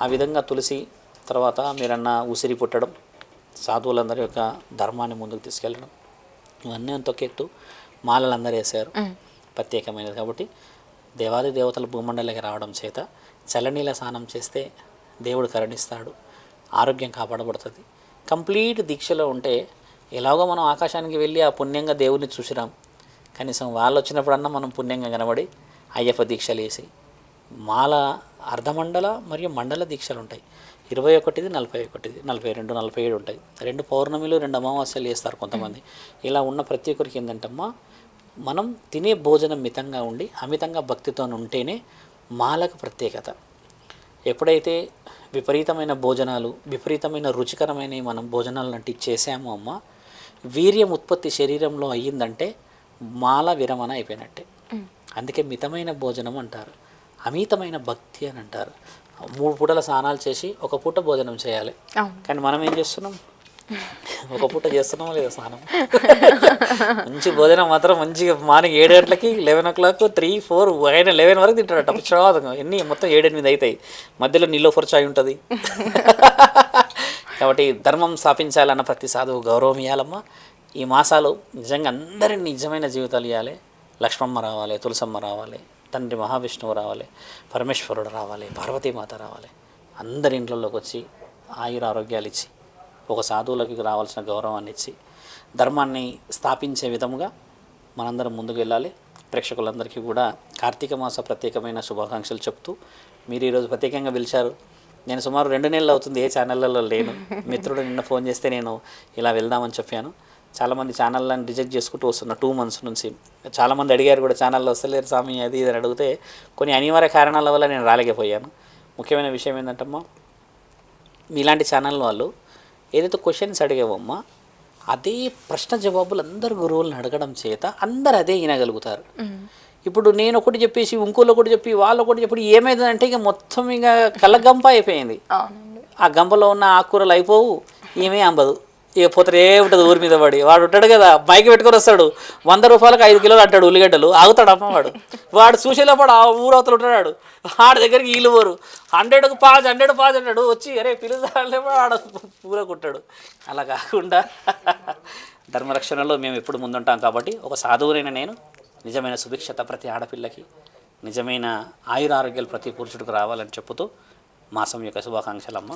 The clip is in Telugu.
ఆ విధంగా తులసి తర్వాత మీరన్న ఉసిరి పుట్టడం, సాధువులందరి యొక్క ధర్మాన్ని ముందుకు తీసుకెళ్ళడం, ఇవన్నీ అంత ఎత్తు మాలలు అందరూ వేసారు ప్రత్యేకమైనది. కాబట్టి దేవాది దేవతలు భూమండలికి రావడం చేత చల్లనీళ్ళ స్నానం చేస్తే దేవుడు కరుణిస్తాడు, ఆరోగ్యం కాపాడబడుతుంది. కంప్లీట్ దీక్షలో ఉంటే ఎలాగో మనం ఆకాశానికి వెళ్ళి ఆ పుణ్యంగా దేవుడిని చూసిరాం, కనీసం వాళ్ళు వచ్చినప్పుడన్నా మనం పుణ్యంగా కనబడి అయ్యప్ప దీక్షలు వేసి మాల అర్ధమండల మరియు మండల దీక్షలు ఉంటాయి. 21, 41, 42, 47 ఉంటాయి. 2 పౌర్ణమిలు 2 అమావాస్యలు వేస్తారు కొంతమంది. ఇలా ఉన్న ప్రతి ఒక్కరికి ఏంటంటమ్మా, మనం తినే భోజనం మితంగా ఉండి అమితంగా భక్తితో ఉంటేనే మాలకు ప్రత్యేకత. ఎప్పుడైతే విపరీతమైన భోజనాలు, విపరీతమైన రుచికరమైన మనం భోజనాలు లాంటివి చేసామో అమ్మ, వీర్యం ఉత్పత్తి శరీరంలో అయ్యిందంటే మాల విరమణ అయిపోయినట్టే. అందుకే మితమైన భోజనం అంటారు, అమితమైన భక్తి అని అంటారు. 3 పూటల స్నానాలు చేసి 1 పూట భోజనం చేయాలి. కానీ మనం ఏం చేస్తున్నాం, 1 పూట చేస్తున్నామా లేదా స్నానం? మంచి భోజనం మాత్రం మంచిగా మార్నింగ్ 7 గంటలకి 11 o'clock 3, 4 ఆయన 11 వరకు తింటాడట. ప్రశాంతంగా ఎన్ని మొత్తం 7, 8 అవుతాయి. మధ్యలో నీలోఫర్ చాయ్ ఉంటుంది. కాబట్టి ధర్మం స్థాపించాలన్న ప్రతి సాధువు గౌరవం ఇవ్వాలమ్మా. ఈ మాసాలు నిజంగా అందరినీ నిజమైన జీవితాలు ఇవ్వాలి. లక్ష్మమ్మ రావాలి, తులసమ్మ రావాలి, తండ్రి మహావిష్ణువు రావాలి, పరమేశ్వరుడు రావాలి, పార్వతీమాత రావాలి. అందరి ఇంట్లోకి వచ్చి ఆయుర ఆరోగ్యాలు ఇచ్చి ఒక సాధువులకి రావాల్సిన గౌరవాన్ని ఇచ్చి ధర్మాన్ని స్థాపించే విధముగా మనందరం ముందుకు వెళ్ళాలి. ప్రేక్షకులందరికీ కూడా కార్తీక మాస ప్రత్యేకమైన శుభాకాంక్షలు చెప్తూ, మీరు ఈరోజు ప్రత్యేకంగా పిలిచారు. నేను సుమారు 2 నెలలు అవుతుంది ఏ ఛానళ్ళలో లేను. మిత్రుడు నిన్న ఫోన్ చేస్తే నేను ఇలా వెళ్దామని చెప్పాను. చాలామంది ఛానళ్ళని రిజెక్ట్ చేసుకుంటూ వస్తున్న 2 months నుంచి. చాలామంది అడిగారు కూడా, ఛానల్లో వస్తలేరు స్వామి అది ఇది అని అడిగితే కొన్ని అనివార్య కారణాల వల్ల నేను రాలేకపోయాను. ముఖ్యమైన విషయం ఏంటంటమ్మా, మీలాంటి ఛానల్ వాళ్ళు ఏదైతే క్వశ్చన్స్ అడిగావమ్మా, అదే ప్రశ్న జవాబులు అందరు గురువులను అడగడం చేత అందరు అదే వినగలుగుతారు. ఇప్పుడు నేను ఒకటి చెప్పేసి ఇంకోళ్ళు ఒకటి చెప్పి వాళ్ళు ఒకటి చెప్పి ఏమైందంటే ఇక మొత్తం ఇక కళ్ళగంప అయిపోయింది. ఆ గంపలో ఉన్న ఆకుకూరలు అయిపోవు, ఏమీ అంబదు. ఇక పోతే ఉంటుంది ఊరి మీద పడి. వాడు ఉంటాడు కదా, బైక్ పెట్టుకొని వస్తాడు, 100 రూపాయలకు 5 కిలోలు అంటాడు ఉల్లిగడ్డలు. ఆగుతాడు అమ్మవాడు. వాడు చూసేలోపాడు ఆ ఊరవతలు ఉంటాడు. వాడి దగ్గరికి వీళ్ళు పోరు. 100కు 5 అంటాడు. వచ్చి అరే పిలుస్తాడే వాడు పూరకుంటాడు. అలా కాకుండా ధర్మరక్షణలో మేము ఎప్పుడు ముందుంటాం. కాబట్టి ఒక సాధువునైన నేను నిజమైన సుభిక్షత ప్రతి ఆడపిల్లకి, నిజమైన ఆయురారోగ్యాలు ప్రతి పురుషుడికి రావాలని చెప్పుతూ మాసం యొక్క శుభాకాంక్షలమ్మ.